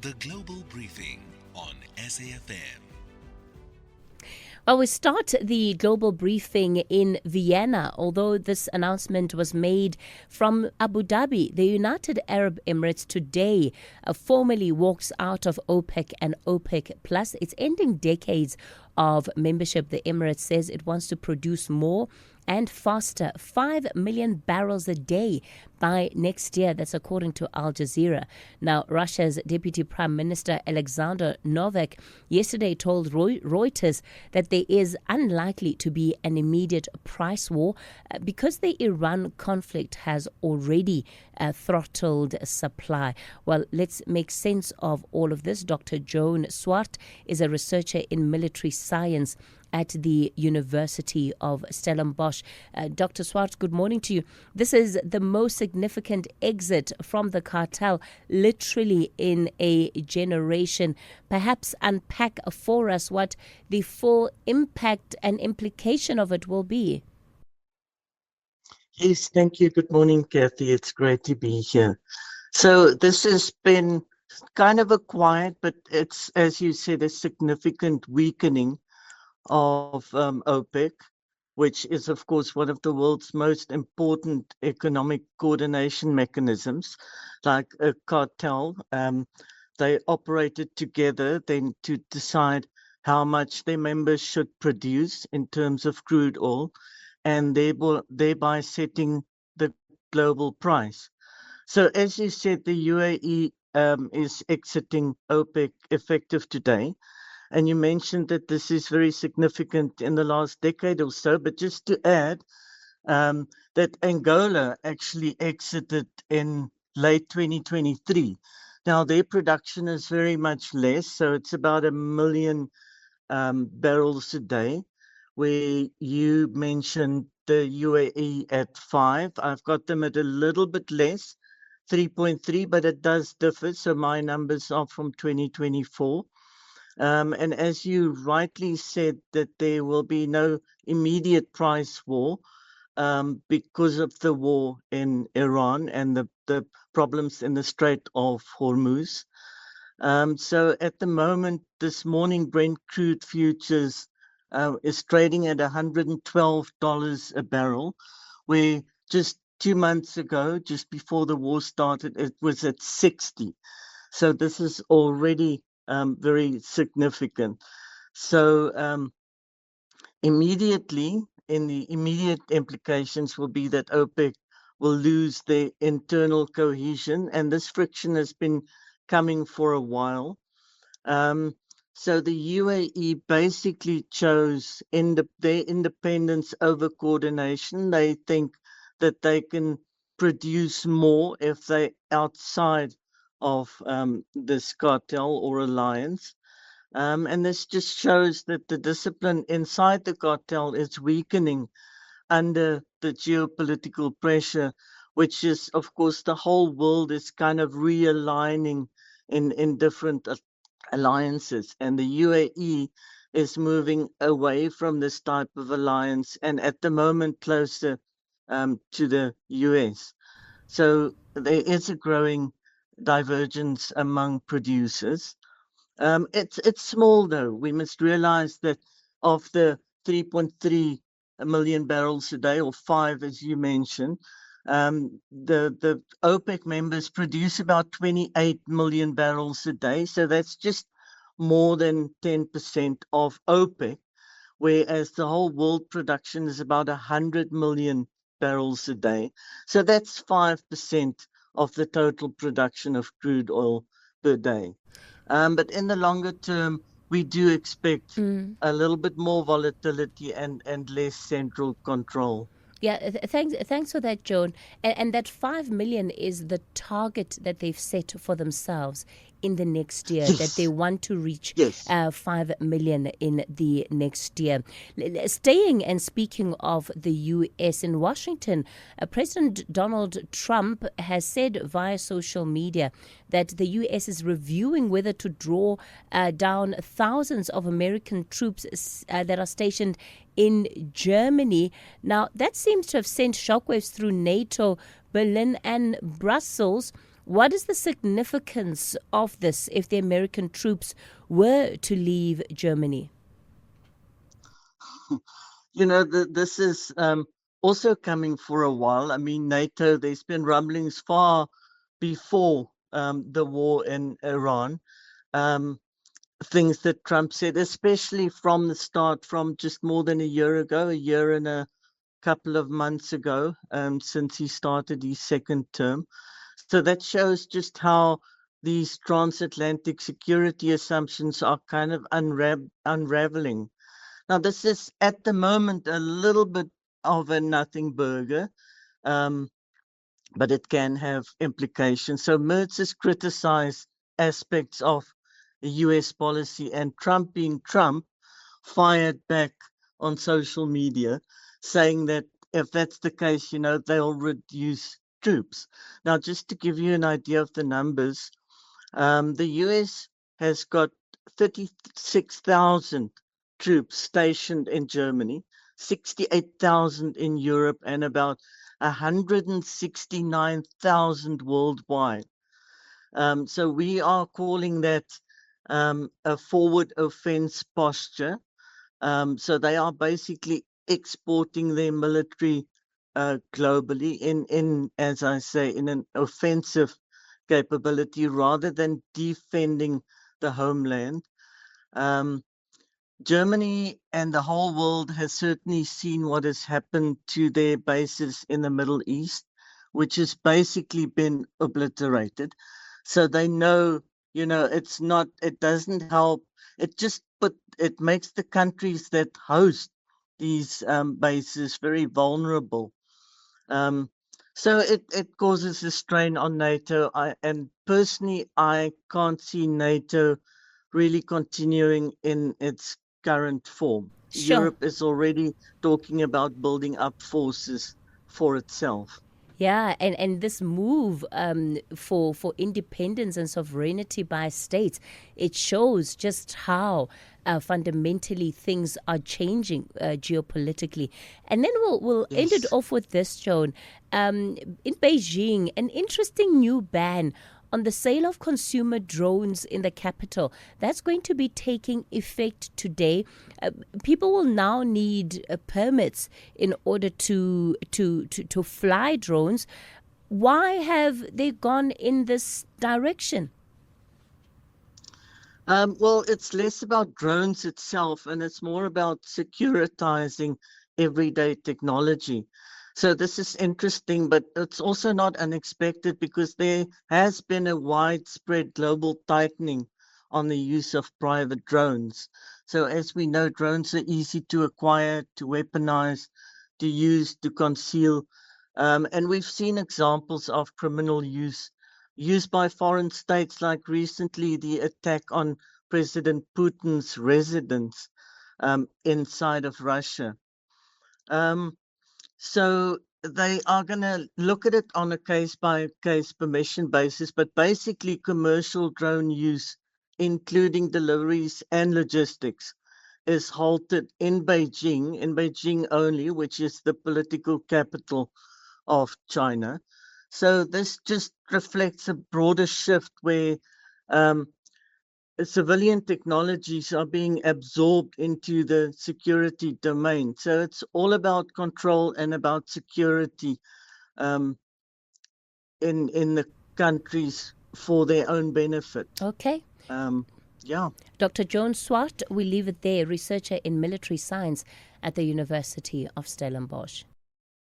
The Global Briefing on SAfm. Well, we start the global briefing in Vienna. Although this announcement was made from Abu Dhabi, the United Arab Emirates today formally walks out of OPEC and OPEC Plus. It's ending decades of membership. The Emirates says it wants to produce more and faster, 5 million barrels a day by next year. That's according to Al Jazeera. Now, Russia's Deputy Prime Minister Alexander Novak yesterday told Reuters that there is unlikely to be an immediate price war because the Iran conflict has already throttled supply. Well, let's make sense of all of this. Dr. Joan Swart is a researcher in military science at the University of Stellenbosch. Dr. Swart, good morning to you. This is the most significant exit from the cartel, literally in a generation. Perhaps unpack for us what the full impact and implication of it will be. Yes, thank you. Good morning, Kathy. It's great to be here. So this has been kind of a quiet, but it's, as you said, a significant weakening of OPEC, which is, of course, one of the world's most important economic coordination mechanisms, like a cartel. They operated together then to decide how much their members should produce in terms of crude oil, and thereby setting the global price. So, as you said, the UAE is exiting OPEC effective today. And you mentioned that this is very significant in the last decade or so. But just to add, that Angola actually exited in late 2023. Now, their production is very much less. So it's about 1 million barrels a day, where you mentioned the UAE at 5. I've got them at a little bit less, 3.3, but it does differ. So my numbers are from 2024. And as you rightly said, that there will be no immediate price war because of the war in Iran and the problems in the Strait of Hormuz. So at the moment, this morning, Brent crude futures is trading at $112 a barrel, where just 2 months ago, just before the war started, it was at 60. So this is already very significant. So immediately, in the immediate implications will be that OPEC will lose their internal cohesion, and this friction has been coming for a while. So the UAE basically chose their independence over coordination. They think that they can produce more if they're outside of this cartel or alliance. And this just shows that the discipline inside the cartel is weakening under the geopolitical pressure, which is, of course, the whole world is kind of realigning in different alliances. And the UAE is moving away from this type of alliance and at the moment closer to the US. So there is a growing divergence among producers. It's small though. We must realize that of the 3.3 million barrels a day, or 5 as you mentioned, the OPEC members produce about 28 million barrels a day. So that's just more than 10% of OPEC, whereas the whole world production is about 100 million barrels a day. So that's 5% of the total production of crude oil per day. But in the longer term, we do expect a little bit more volatility and less central control. Yeah, thanks for that, Joan. And that 5 million is the target that they've set for themselves in the next year, Yes. that they want to reach Yes. 5 million in the next year. Staying and speaking of the U.S. in Washington, President Donald Trump has said via social media that the U.S. is reviewing whether to draw down thousands of American troops that are stationed in Germany. Now, that seems to have sent shockwaves through NATO, Berlin and Brussels. What is the significance of this if the American troops were to leave Germany? This is also coming for a while. I mean, NATO, there's been rumblings far before the war in Iran. Things that Trump said, especially from the start, from just more than a year ago, a year and a couple of months ago, since he started his second term. So that shows just how these transatlantic security assumptions are kind of unraveling. Now, this is at the moment a little bit of a nothing burger, but it can have implications. So Merz has criticized aspects of the US policy, and Trump, being Trump, fired back on social media saying that if that's the case, they'll reduce troops. Now, just to give you an idea of the numbers, the US has got 36,000 troops stationed in Germany, 68,000 in Europe, and about 169,000 worldwide. So we are calling that a forward offense posture. So they are basically exporting their military globally in, as I say, in an offensive capability rather than defending the homeland. Germany and the whole world has certainly seen what has happened to their bases in the Middle East, which has basically been obliterated. So they know, it doesn't help. It makes the countries that host these bases very vulnerable. So it causes a strain on NATO. And personally, I can't see NATO really continuing in its current form. Sure. Europe is already talking about building up forces for itself. Yeah, and this move for independence and sovereignty by states, it shows just how fundamentally things are changing geopolitically. And then we'll end it Yes. off with this, Joan. In Beijing, an interesting new ban on the sale of consumer drones in the capital. That's going to be taking effect today. People will now need permits in order to fly drones. Why have they gone in this direction? Well, it's less about drones itself, and it's more about securitizing everyday technology. So this is interesting, but it's also not unexpected because there has been a widespread global tightening on the use of private drones. So as we know, drones are easy to acquire, to weaponize, to use, to conceal. And we've seen examples of criminal use used by foreign states, like recently the attack on President Putin's residence inside of Russia. Um, so they are going to look at it on a case by case permission basis, but basically commercial drone use, including deliveries and logistics, is halted in Beijing only, which is the political capital of China. So this just reflects a broader shift where um, civilian technologies are being absorbed into the security domain. So it's all about control and about security um, in the countries for their own benefit. Okay. Um, yeah. Dr. Joan Swart, we leave it there, researcher in military science at the University of Stellenbosch.